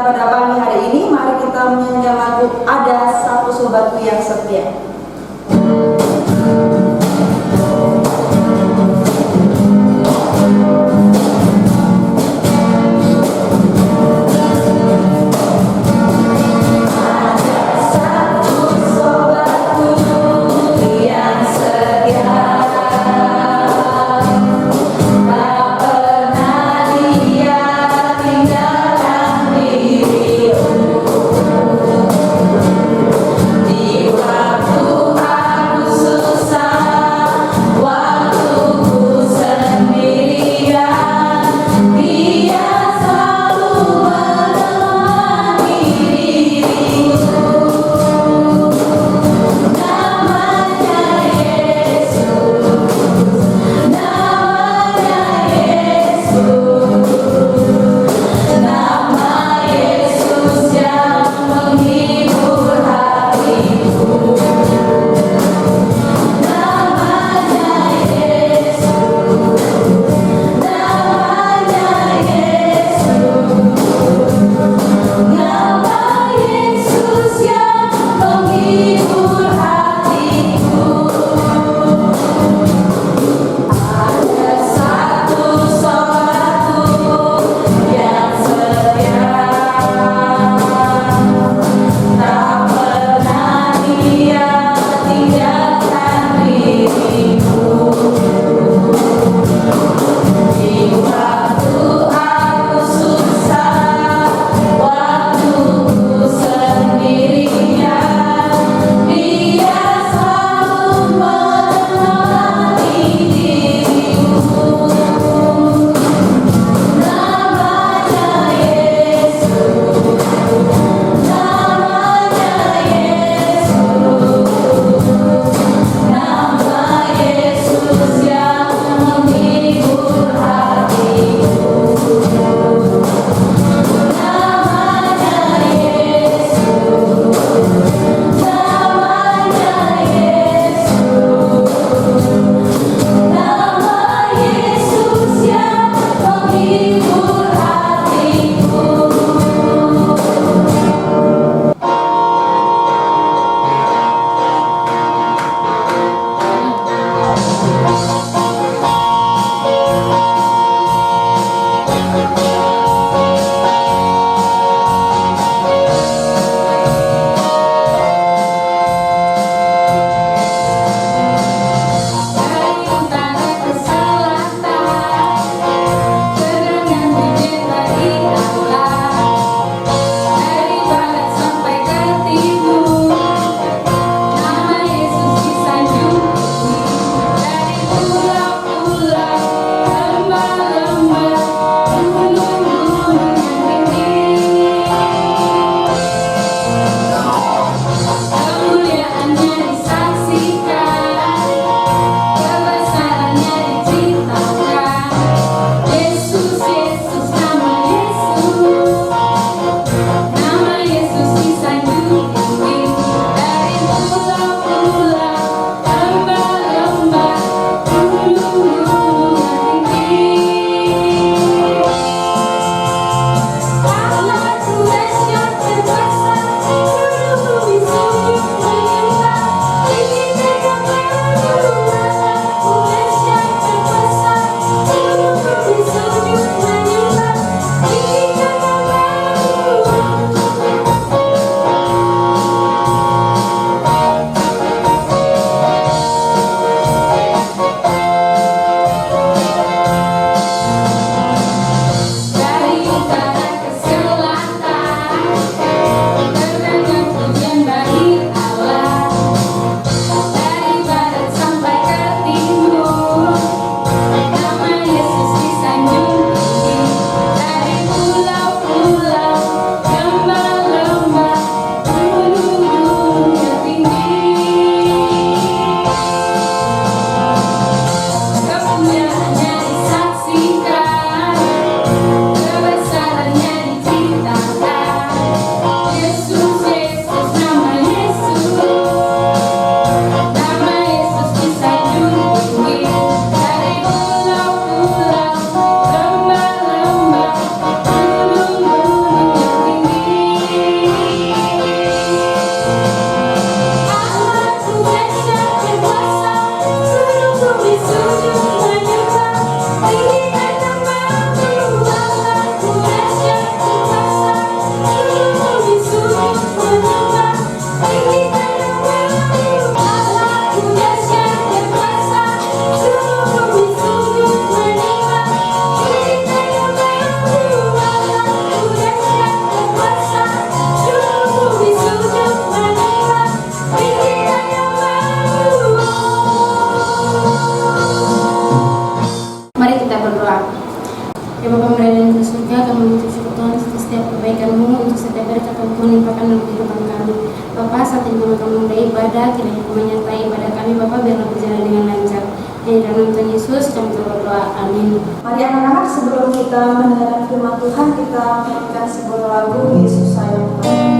pada pagi hari ini, mari kita menyanyikan lagu Ada Satu Sobatku Yang Setia. Di waktu setiap berkat Tuhan melimpahkan dalam kehidupan kami. Bapa, saat ini kami memulai ibadah, kiranya kami menyertai ibadah kami, Bapa, biarlah berjalan dengan lancar. Di dalam Tuhan Yesus kami berdoa, amin. Mari anak-anak, sebelum kita mendengarkan firman Tuhan, kita menyanyikan sebuah lagu Yesus Sayang Kami.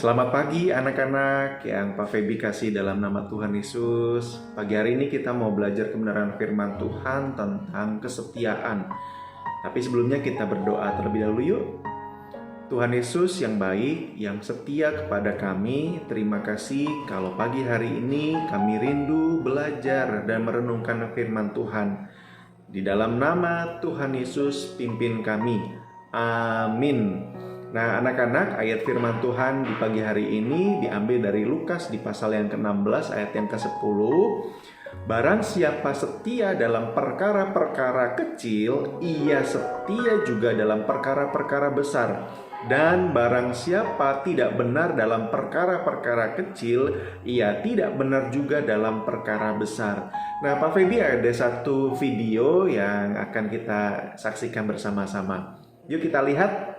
Selamat pagi anak-anak yang Pak Feby kasih dalam nama Tuhan Yesus. Pagi hari ini kita mau belajar kebenaran firman Tuhan tentang kesetiaan. Tapi sebelumnya kita berdoa terlebih dahulu yuk. Tuhan Yesus yang baik, yang setia kepada kami, terima kasih kalau pagi hari ini kami rindu belajar dan merenungkan firman Tuhan. Di dalam nama Tuhan Yesus pimpin kami. Amin. Nah anak-anak, ayat firman Tuhan di pagi hari ini diambil dari Lukas di pasal yang ke-16 ayat yang ke-10. Barang siapa setia dalam perkara-perkara kecil, ia setia juga dalam perkara-perkara besar. Dan barang siapa tidak benar dalam perkara-perkara kecil, ia tidak benar juga dalam perkara besar. Nah Pak Feby, ada satu video yang akan kita saksikan bersama-sama. Yuk kita lihat.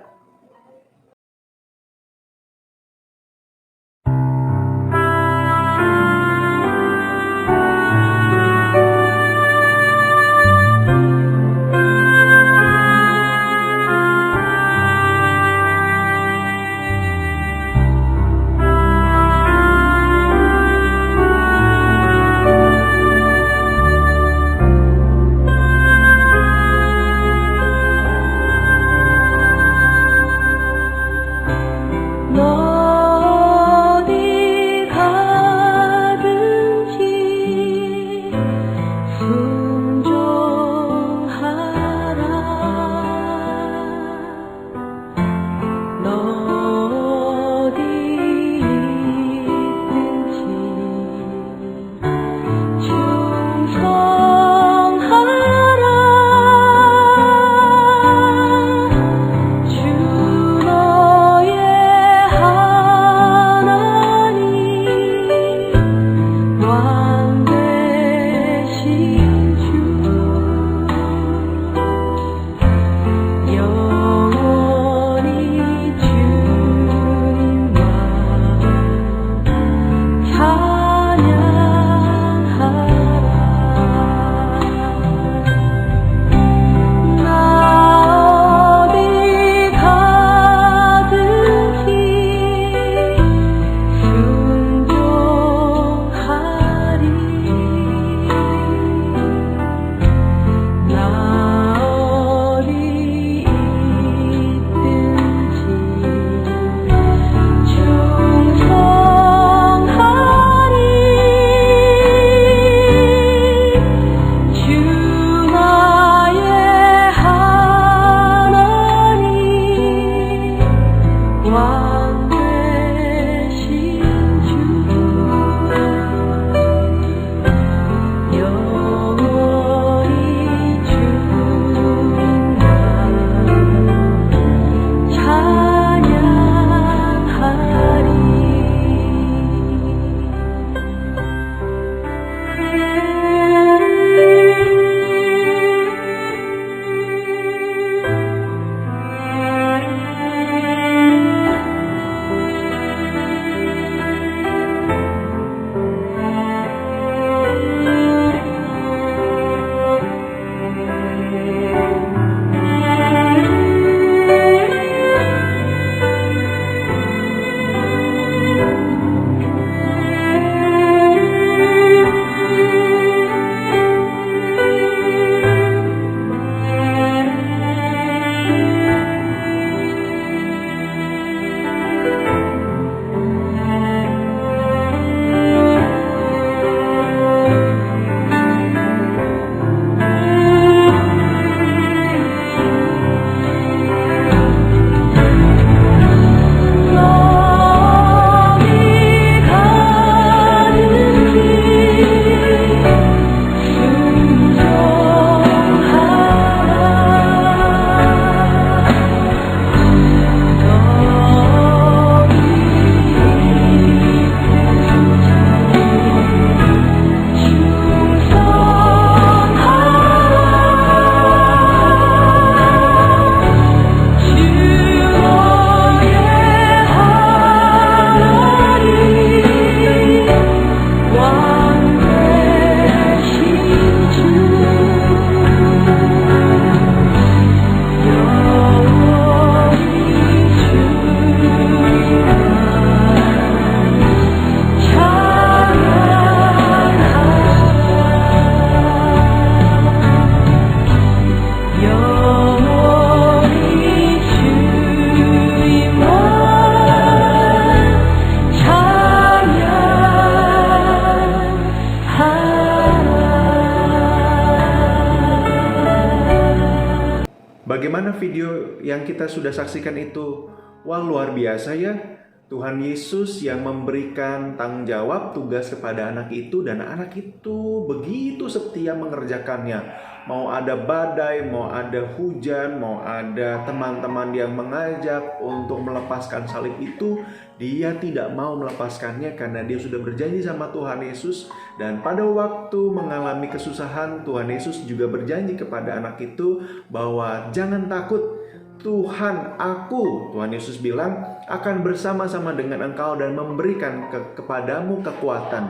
Bagaimana video yang kita sudah saksikan itu? Wah, luar biasa ya. Tuhan Yesus yang memberikan tanggung jawab tugas kepada anak itu, dan anak itu begitu setia mengerjakannya. Mau ada badai, mau ada hujan, mau ada teman-teman yang mengajak untuk melepaskan salib itu, dia tidak mau melepaskannya karena dia sudah berjanji sama Tuhan Yesus. Dan pada waktu mengalami kesusahan, Tuhan Yesus juga berjanji kepada anak itu bahwa jangan takut, Tuhan Yesus bilang akan bersama-sama dengan engkau dan memberikan kepadamu kekuatan.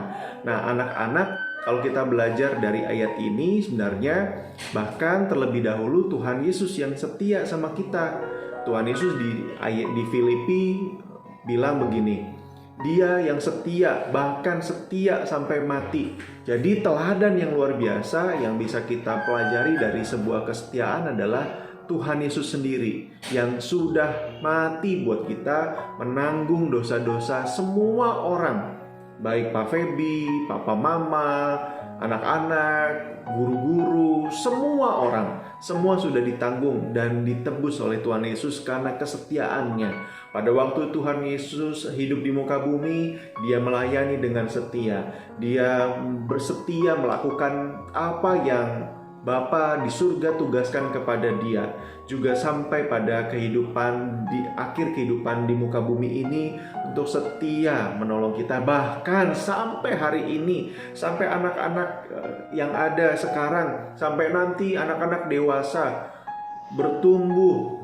Nah, anak-anak, kalau kita belajar dari ayat ini, sebenarnya bahkan terlebih dahulu Tuhan Yesus yang setia sama kita. Tuhan Yesus di Filipi bilang begini, Dia yang setia, bahkan setia sampai mati. Jadi teladan yang luar biasa yang bisa kita pelajari dari sebuah kesetiaan adalah Tuhan Yesus sendiri yang sudah mati buat kita, menanggung dosa-dosa semua orang, baik Pak Febi, Papa Mama, anak-anak, guru-guru, semua orang, semua sudah ditanggung dan ditebus oleh Tuhan Yesus karena kesetiaannya. Pada waktu Tuhan Yesus hidup di muka bumi, Dia melayani dengan setia. Dia bersetia melakukan apa yang Bapa di surga tugaskan kepada Dia, juga sampai pada akhir kehidupan di muka bumi ini untuk setia menolong kita, bahkan sampai hari ini, sampai anak-anak yang ada sekarang, sampai nanti anak-anak dewasa bertumbuh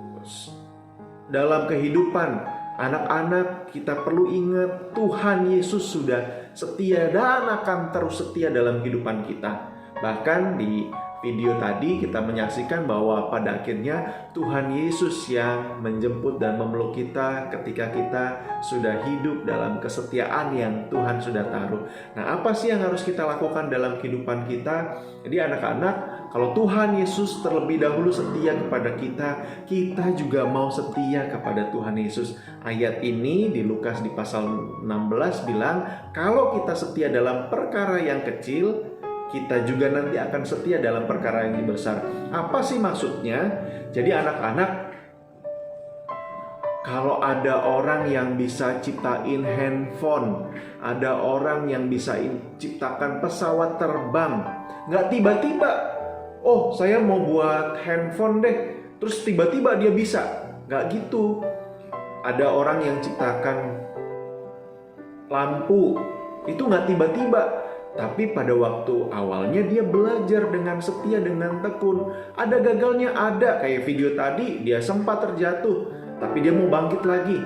dalam kehidupan. Anak-anak, kita perlu ingat Tuhan Yesus sudah setia dan akan terus setia dalam kehidupan kita. Bahkan di video tadi kita menyaksikan bahwa pada akhirnya Tuhan Yesus yang menjemput dan memeluk kita ketika kita sudah hidup dalam kesetiaan yang Tuhan sudah taruh. Nah, apa sih yang harus kita lakukan dalam kehidupan kita? Jadi anak-anak, kalau Tuhan Yesus terlebih dahulu setia kepada kita, kita juga mau setia kepada Tuhan Yesus. Ayat ini di Lukas di pasal 16 bilang, kalau kita setia dalam perkara yang kecil, kita juga nanti akan setia dalam perkara yang besar. Apa sih maksudnya? Jadi anak-anak, kalau ada orang yang bisa ciptain handphone, ada orang yang bisa ciptakan pesawat terbang, nggak tiba-tiba, oh saya mau buat handphone deh, terus tiba-tiba dia bisa. Nggak gitu. Ada orang yang ciptakan lampu, itu nggak tiba-tiba. Tapi pada waktu awalnya dia belajar dengan setia, dengan tekun. Ada gagalnya, ada. Kayak video tadi, dia sempat terjatuh, tapi dia mau bangkit lagi.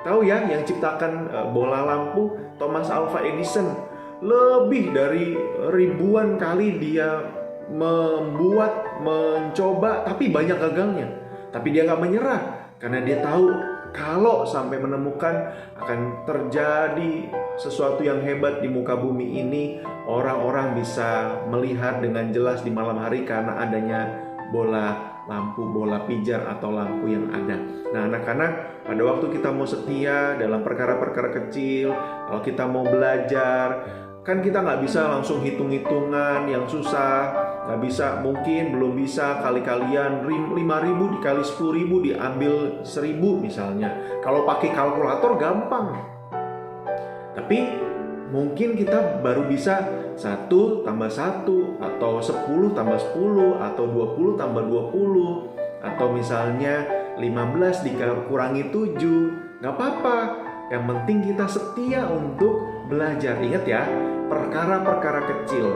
Tahu ya, yang ciptakan bola lampu, Thomas Alva Edison. Lebih dari ribuan kali dia mencoba, tapi banyak gagalnya. Tapi dia gak menyerah, karena dia tahu kalau sampai menemukan akan terjadi sesuatu yang hebat di muka bumi ini, orang-orang bisa melihat dengan jelas di malam hari karena adanya bola pijar atau lampu yang ada. Nah, anak-anak, pada waktu kita mau setia dalam perkara-perkara kecil, kalau kita mau belajar, kan kita nggak bisa langsung hitung-hitungan yang susah, nggak bisa, mungkin belum bisa kali-kalian 5.000 dikali 10.000 diambil 1.000 misalnya. Kalau pakai kalkulator gampang, tapi mungkin kita baru bisa 1 tambah 1 atau 10 tambah 10 atau 20 tambah 20 atau misalnya 15 dikurangi 7. Nggak apa-apa, yang penting kita setia untuk belajar. Ingat ya, perkara-perkara kecil.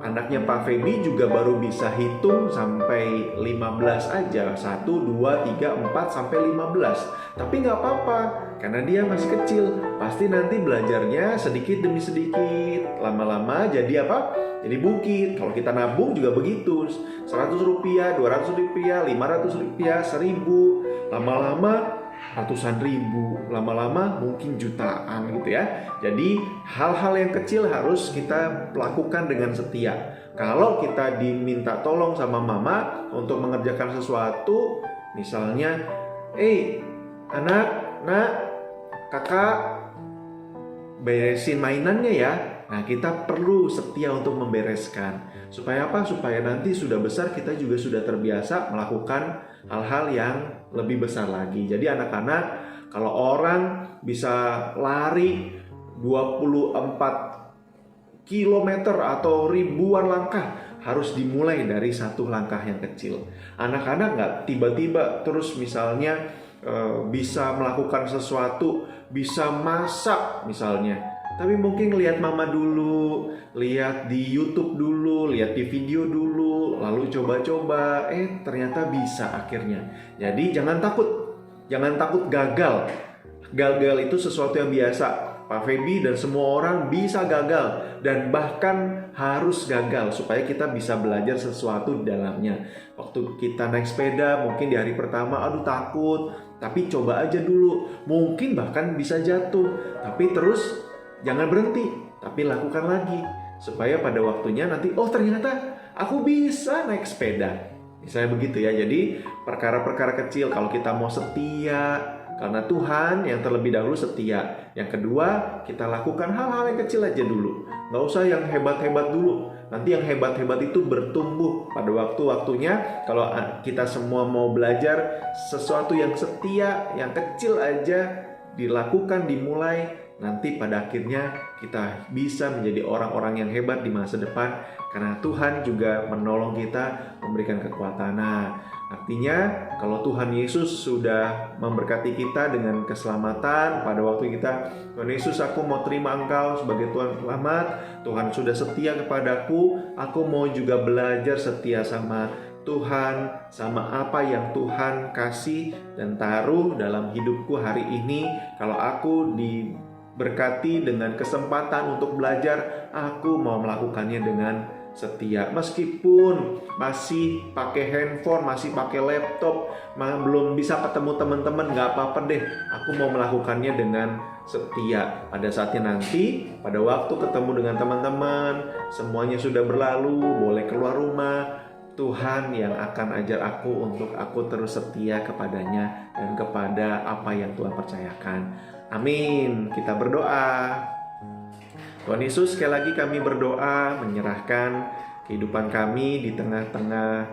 Anaknya Pak Febi juga baru bisa hitung sampai 15 aja. 1, 2, 3, 4 sampai 15. Tapi nggak apa-apa, karena dia masih kecil. Pasti nanti belajarnya sedikit demi sedikit. Lama-lama jadi apa? Jadi bukit. Kalau kita nabung juga begitu. 100 rupiah, 200 rupiah, 500 rupiah, 1.000. Lama-lama ratusan ribu, lama-lama mungkin jutaan gitu ya. Jadi hal-hal yang kecil harus kita lakukan dengan setia. Kalau kita diminta tolong sama mama untuk mengerjakan sesuatu, misalnya, anak, nak, kakak, beresin mainannya ya. Nah, kita perlu setia untuk membereskan. Supaya apa? Supaya nanti sudah besar kita juga sudah terbiasa melakukan hal-hal yang lebih besar lagi. Jadi anak-anak, kalau orang bisa lari 24 kilometer atau ribuan langkah, harus dimulai dari satu langkah yang kecil. Anak-anak nggak tiba-tiba terus misalnya bisa melakukan sesuatu, bisa masak misalnya. Tapi mungkin lihat mama dulu, lihat di YouTube dulu, lihat di video dulu, lalu coba-coba, ternyata bisa akhirnya. Jadi jangan takut gagal. Gagal itu sesuatu yang biasa. Pak Feby dan semua orang bisa gagal dan bahkan harus gagal supaya kita bisa belajar sesuatu di dalamnya. Waktu kita naik sepeda mungkin di hari pertama aduh takut, tapi coba aja dulu. Mungkin bahkan bisa jatuh, tapi terus jangan berhenti, tapi lakukan lagi supaya pada waktunya nanti ternyata aku bisa naik sepeda. Misalnya begitu ya. Jadi perkara-perkara kecil kalau kita mau setia karena Tuhan yang terlebih dahulu setia. Yang kedua, kita lakukan hal-hal yang kecil aja dulu. Nggak usah yang hebat-hebat dulu. Nanti yang hebat-hebat itu bertumbuh pada waktu-waktunya. Kalau kita semua mau belajar sesuatu yang setia, yang kecil aja dilakukan, dimulai, nanti pada akhirnya kita bisa menjadi orang-orang yang hebat di masa depan karena Tuhan juga menolong kita, memberikan kekuatan. Nah, artinya kalau Tuhan Yesus sudah memberkati kita dengan keselamatan pada waktu kita, Tuhan Yesus, aku mau terima Engkau sebagai Tuhan selamat, Tuhan sudah setia kepadaku, aku mau juga belajar setia sama Tuhan, sama apa yang Tuhan kasih dan taruh dalam hidupku hari ini. Kalau aku diberkati dengan kesempatan untuk belajar, aku mau melakukannya dengan setia. Meskipun masih pakai handphone, masih pakai laptop, belum bisa ketemu teman-teman, gak apa-apa deh. Aku mau melakukannya dengan setia. Pada saatnya nanti, pada waktu ketemu dengan teman-teman, semuanya sudah berlalu, boleh keluar rumah, Tuhan yang akan ajar aku untuk aku terus setia kepadanya dan kepada apa yang Tuhan percayakan. Amin. Kita berdoa. Tuhan Yesus, sekali lagi kami berdoa menyerahkan kehidupan kami di tengah-tengah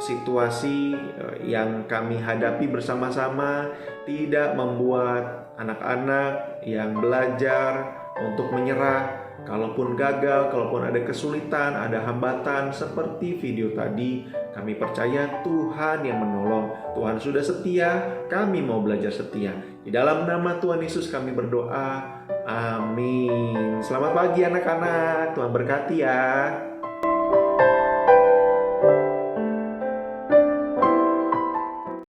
situasi yang kami hadapi bersama-sama, tidak membuat anak-anak yang belajar untuk menyerah. Kalaupun gagal, kalaupun ada kesulitan, ada hambatan seperti video tadi, kami percaya Tuhan yang menolong. Tuhan sudah setia, kami mau belajar setia. Di dalam nama Tuhan Yesus kami berdoa. Amin. Selamat pagi anak-anak, Tuhan berkati ya.